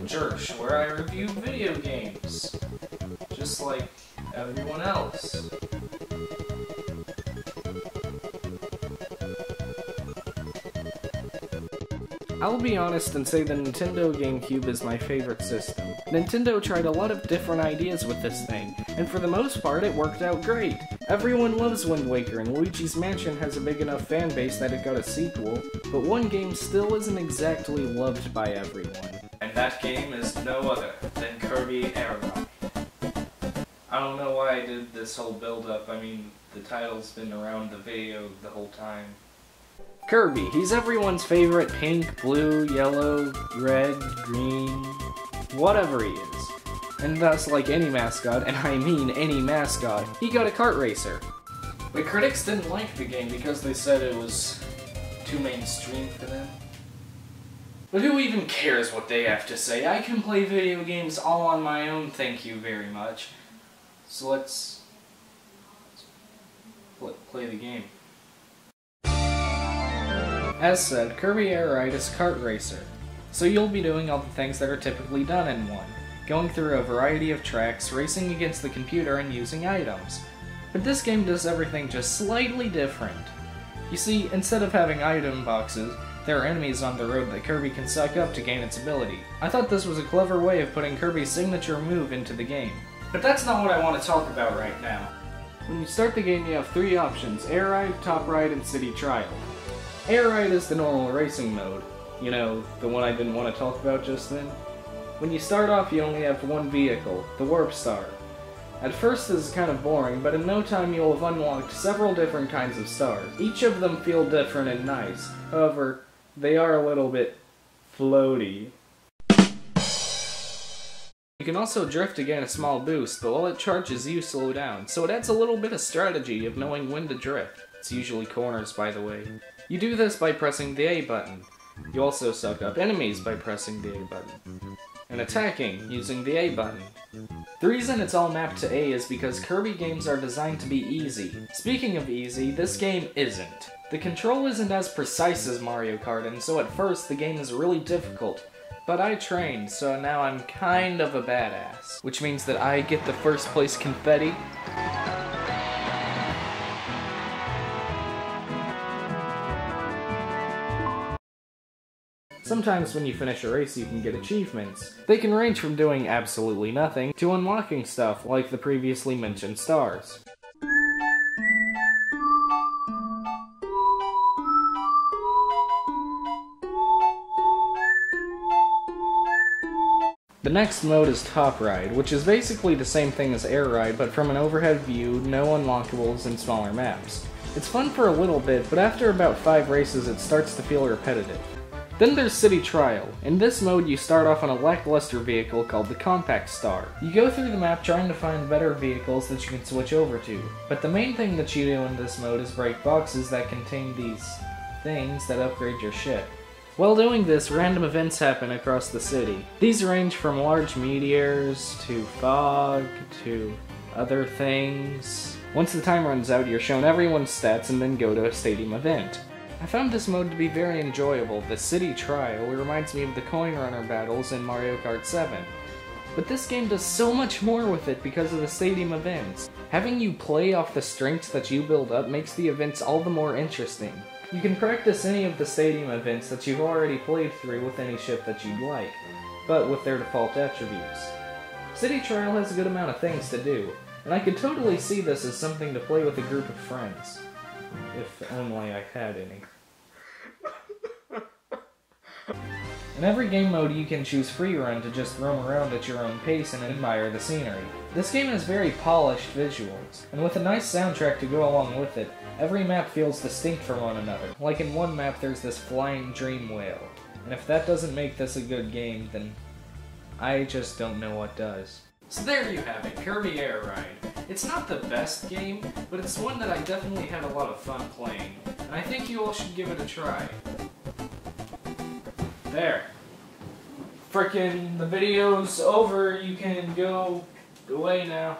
Jersh, where I review video games, just like everyone else. I'll be honest and say the Nintendo GameCube is my favorite system. Nintendo tried a lot of different ideas with this thing, and for the most part it worked out great. Everyone loves Wind Waker, and Luigi's Mansion has a big enough fan base that it got a sequel, but one game still isn't exactly loved by everyone. And that game is no other than Kirby Air Ride. I don't know why I did this whole build-up. I mean, the title's been around the video the whole time. Kirby, he's everyone's favorite pink, blue, yellow, red, green, whatever he is. And thus, like any mascot, and I mean any mascot, he got a kart racer. The critics didn't like the game because they said it was too mainstream for them. But who even cares what they have to say? I can play video games all on my own, thank you very much. So let's play the game. As said, Kirby Air Ride is a kart racer, so you'll be doing all the things that are typically done in one, going through a variety of tracks, racing against the computer, and using items. But this game does everything just slightly different. You see, instead of having item boxes, there are enemies on the road that Kirby can suck up to gain its ability. I thought this was a clever way of putting Kirby's signature move into the game. But that's not what I want to talk about right now. When you start the game, you have three options: Air Ride, Top Ride, and City Trial. Air Ride is the normal racing mode. You know, the one I didn't want to talk about just then. When you start off, you only have one vehicle, the Warp Star. At first this is kind of boring, but in no time you'll have unlocked several different kinds of stars. Each of them feel different and nice. However, they are a little bit floaty. You can also drift to gain a small boost, but while it charges you slow down, so it adds a little bit of strategy of knowing when to drift. It's usually corners, by the way. You do this by pressing the A button. You also suck up enemies by pressing the A button. And attacking using the A button. The reason it's all mapped to A is because Kirby games are designed to be easy. Speaking of easy, this game isn't. The control isn't as precise as Mario Kart, and so at first the game is really difficult. But I trained, so now I'm kind of a badass. Which means that I get the first place confetti. Sometimes when you finish a race you can get achievements. They can range from doing absolutely nothing to unlocking stuff like the previously mentioned stars. The next mode is Top Ride, which is basically the same thing as Air Ride, but from an overhead view, no unlockables, and smaller maps. It's fun for a little bit, but after about 5 races it starts to feel repetitive. Then there's City Trial. In this mode you start off on a lackluster vehicle called the Compact Star. You go through the map trying to find better vehicles that you can switch over to. But the main thing that you do in this mode is break boxes that contain these things that upgrade your ship. While doing this, random events happen across the city. These range from large meteors, to fog, to other things. Once the time runs out, you're shown everyone's stats and then go to a stadium event. I found this mode to be very enjoyable. The City Trial reminds me of the Coin Runner battles in Mario Kart 7. But this game does so much more with it because of the stadium events. Having you play off the strengths that you build up makes the events all the more interesting. You can practice any of the stadium events that you've already played through with any ship that you'd like, but with their default attributes. City Trial has a good amount of things to do, and I could totally see this as something to play with a group of friends. If only I had any. In every game mode you can choose free run to just roam around at your own pace and admire the scenery. This game has very polished visuals, and with a nice soundtrack to go along with it, every map feels distinct from one another. Like in one map there's this flying dream whale, and if that doesn't make this a good game, then I just don't know what does. So there you have it, Kirby Air Ride. It's not the best game, but it's one that I definitely had a lot of fun playing, and I think you all should give it a try. There. Frickin' the video's over, you can go away now.